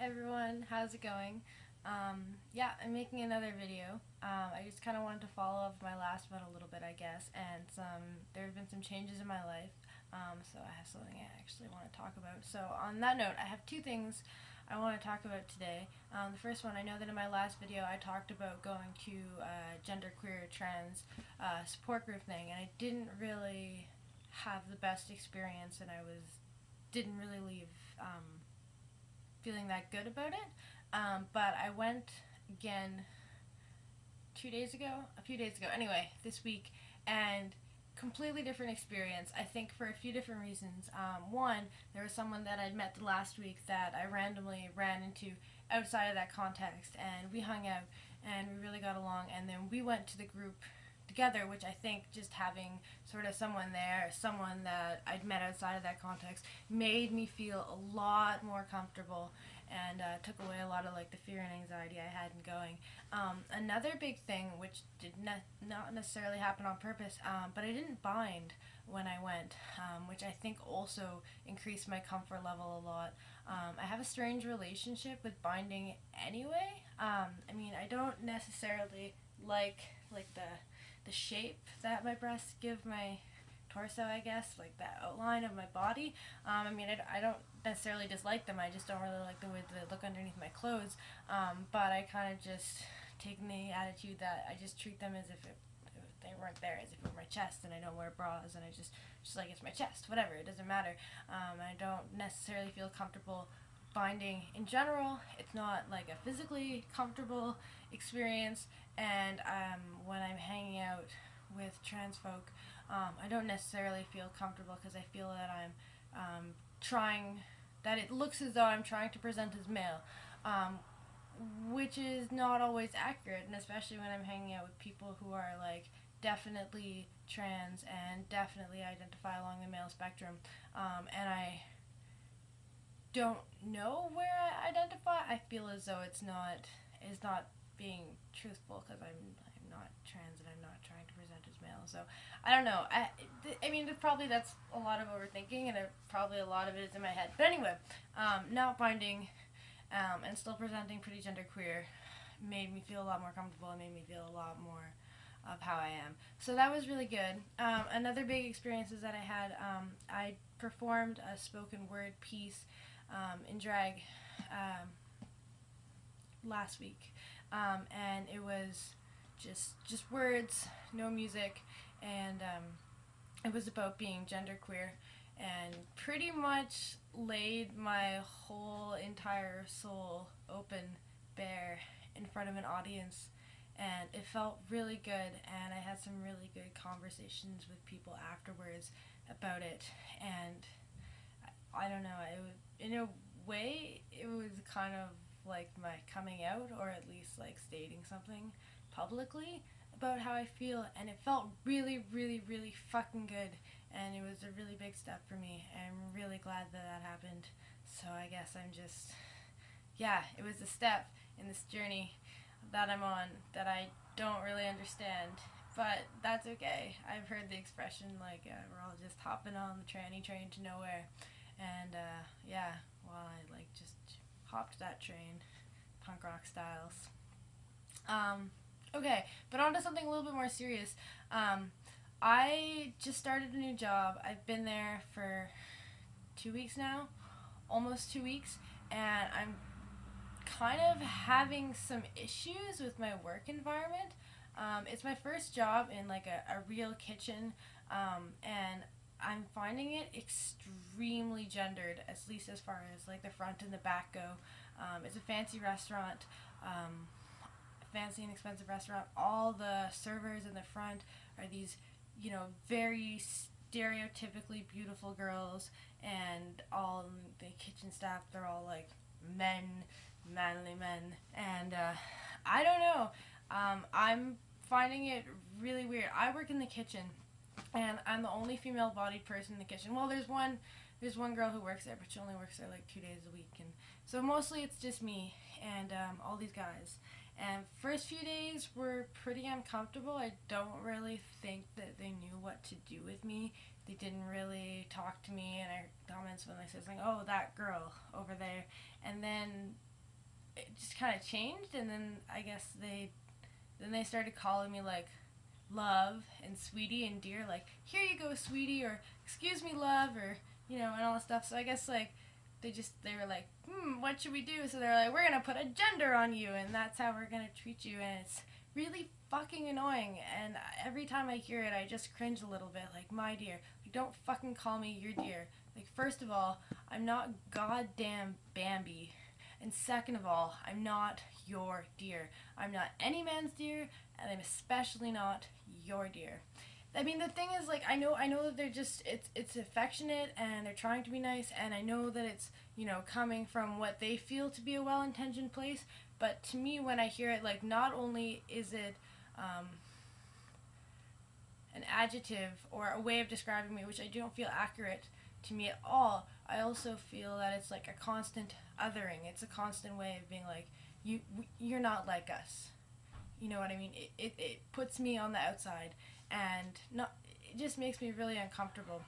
everyone, how's it going? Yeah, I'm making another video. I just kind of wanted to follow up my last one a little bit, I guess, and there have been some changes in my life, so I have something I actually want to talk about. So on that note, I have two things I want to talk about today. The first one, I know that in my last video I talked about going to genderqueer trans support group thing, and I didn't really have the best experience, and didn't really leave feeling that good about it. But I went again 2 days ago, a few days ago, anyway, this week, and completely different experience, I think, for a few different reasons. One, there was someone that I'd met the last week that I randomly ran into outside of that context, and we hung out, and we really got along, and then we went to the group together, which I think just having sort of someone there, someone that I'd met outside of that context, made me feel a lot more comfortable and took away a lot of like the fear and anxiety I had in going. Another big thing, which did not necessarily happen on purpose, but I didn't bind when I went, which I think also increased my comfort level a lot. I have a strange relationship with binding anyway. I mean, I don't necessarily like the shape that my breasts give my torso, I guess, like that outline of my body. I mean, I don't necessarily dislike them, I just don't really like the way they look underneath my clothes, but I kind of just taken the attitude that I just treat them as if they weren't there, as if it were my chest, and I don't wear bras, and I just like, it's my chest, whatever, it doesn't matter. I don't necessarily feel comfortable binding in general. It's not like a physically comfortable experience, and when I'm hanging out with trans folk, I don't necessarily feel comfortable because I feel that I'm that it looks as though I'm trying to present as male, which is not always accurate, and especially when I'm hanging out with people who are like definitely trans and definitely identify along the male spectrum, and I don't know where I identify. I feel as though it's not being truthful because I'm not trans and I'm not trying to present as male. So I don't know. I mean, probably that's a lot of overthinking, and probably a lot of it is in my head. But anyway, not binding and still presenting pretty genderqueer made me feel a lot more comfortable and made me feel a lot more of how I am. So that was really good. Another big experience is that I had, I performed a spoken word piece in drag last week, and it was just words, no music, and it was about being genderqueer, and pretty much laid my whole entire soul open, bare, in front of an audience, and it felt really good, and I had some really good conversations with people afterwards about it, and I don't know, in a way, it was kind of like my coming out, or at least like stating something publicly about how I feel, and it felt really, really, really fucking good, and it was a really big step for me, and I'm really glad that happened. So I guess I'm just, yeah, it was a step in this journey that I'm on that I don't really understand, but that's okay. I've heard the expression like, we're all just hopping on the tranny train to nowhere, and yeah, well, I like just hopped that train, punk rock styles. Okay, but on to something a little bit more serious. I just started a new job. I've been there for 2 weeks now, almost 2 weeks, and I'm kind of having some issues with my work environment. It's my first job in like a real kitchen, and I'm finding it extremely gendered, at least as far as like the front and the back go. It's a fancy restaurant, fancy and expensive restaurant. All the servers in the front are these, very stereotypically beautiful girls, and all the kitchen staff, they're all like manly men, and I don't know. I'm finding it really weird. I work in the kitchen, and I'm the only female-bodied person in the kitchen. Well, there's one girl who works there, but she only works there like 2 days a week, and so mostly it's just me and all these guys. And first few days were pretty uncomfortable. I don't really think that they knew what to do with me. They didn't really talk to me, and I heard comments when I said something, oh, that girl over there. And then it just kind of changed, and then I guess they started calling me like love and sweetie and dear, like here you go sweetie, or excuse me love, or and all that stuff. So I guess like they were like, what should we do? So they're like, we're gonna put a gender on you, and that's how we're gonna treat you. And it's really fucking annoying, and every time I hear it I just cringe a little bit, like, my dear, like, don't fucking call me your dear. Like, first of all, I'm not goddamn Bambi, and second of all, I'm not your dear. I'm not any man's dear, and I'm especially not your dear. I mean, the thing is, like, I know that they're just, it's affectionate, and they're trying to be nice, and I know that it's, coming from what they feel to be a well-intentioned place, but to me, when I hear it, like, not only is it, an adjective or a way of describing me, which I don't feel accurate to me at all, I also feel that it's like a constant othering. It's a constant way of being like, you're not like us. You know what I mean? It puts me on the outside, and it just makes me really uncomfortable.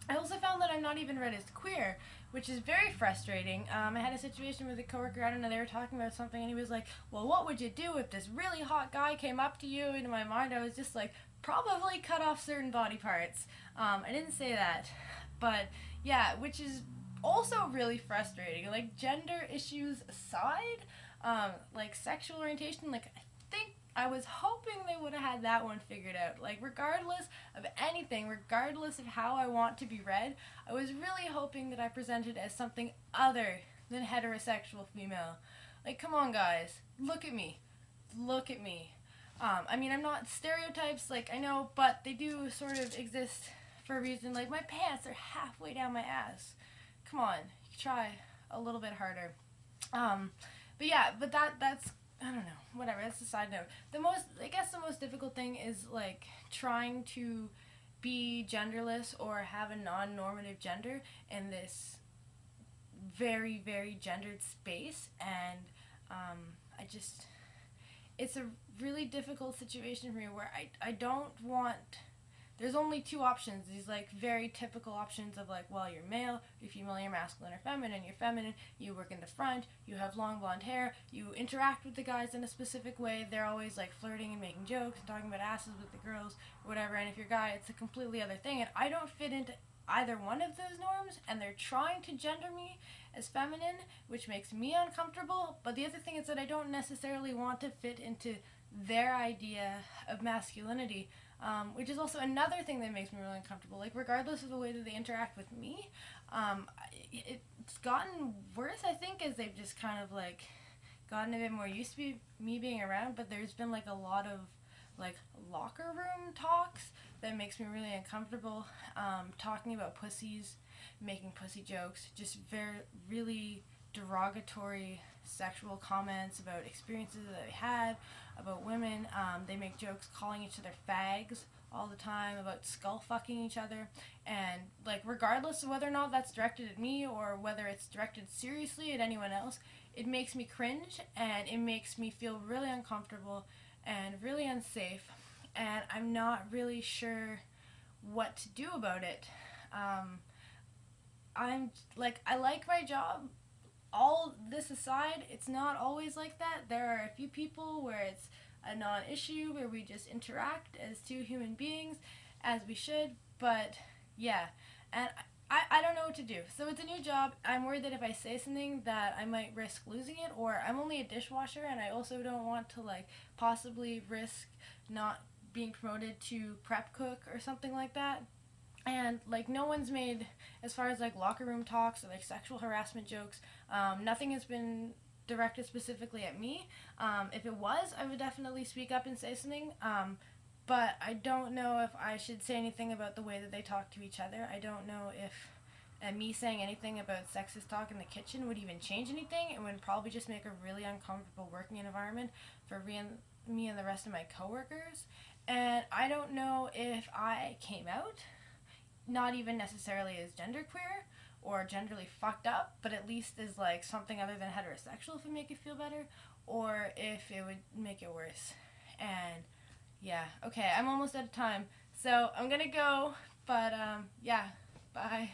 I also found that I'm not even read as queer, which is very frustrating. I had a situation with a coworker, I don't know, they were talking about something, and he was like, well, what would you do if this really hot guy came up to you? And in my mind, I was just like, probably cut off certain body parts. I didn't say that, but yeah, which is also really frustrating. Like, gender issues aside, like, sexual orientation, like, I was hoping they would have had that one figured out. Like, regardless of anything, regardless of how I want to be read, I was really hoping that I presented as something other than heterosexual female. Like, come on, guys. Look at me. Look at me. I mean, I'm not stereotypes, like, I know, but they do sort of exist for a reason. Like, my pants are halfway down my ass. Come on. Try a little bit harder. But yeah, but that's I don't know, whatever, that's a side note. The most difficult thing is, like, trying to be genderless or have a non-normative gender in this very, very gendered space, and it's a really difficult situation for me where I don't want, there's only two options, these, like, very typical options of, like, well, you're male, you're female, you're masculine or feminine. You're feminine, you work in the front, you have long blonde hair, you interact with the guys in a specific way, they're always, like, flirting and making jokes and talking about asses with the girls or whatever, and if you're a guy, it's a completely other thing, and I don't fit into either one of those norms, and they're trying to gender me as feminine, which makes me uncomfortable. But the other thing is that I don't necessarily want to fit into their idea of masculinity, which is also another thing that makes me really uncomfortable. Like, regardless of the way that they interact with me, it's gotten worse, I think, as they've just kind of, like, gotten a bit more used to me being around, but there's been, like, a lot of, like, locker room talks that makes me really uncomfortable, talking about pussies, making pussy jokes, just really derogatory sexual comments about experiences that they had, about women. They make jokes calling each other fags all the time, about skull fucking each other, and, like, regardless of whether or not that's directed at me or whether it's directed seriously at anyone else, it makes me cringe, and it makes me feel really uncomfortable and really unsafe, and I'm not really sure what to do about it. I like my job. All this aside, it's not always like that. There are a few people where it's a non-issue, where we just interact as two human beings, as we should, but yeah, and I don't know what to do. So it's a new job. I'm worried that if I say something that I might risk losing it, or I'm only a dishwasher, and I also don't want to, like, possibly risk not being promoted to prep cook or something like that. And, like, no one's made, as far as, like, locker room talks or, like, sexual harassment jokes, nothing has been directed specifically at me. If it was, I would definitely speak up and say something, but I don't know if I should say anything about the way that they talk to each other. I don't know if me saying anything about sexist talk in the kitchen would even change anything. It would probably just make a really uncomfortable working environment for me and the rest of my coworkers. And I don't know if I came out, not even necessarily as genderqueer or genderly fucked up, but at least as, like, something other than heterosexual, if it would make it feel better, or if it would make it worse. And yeah, okay, I'm almost out of time, so I'm gonna go, but yeah, bye.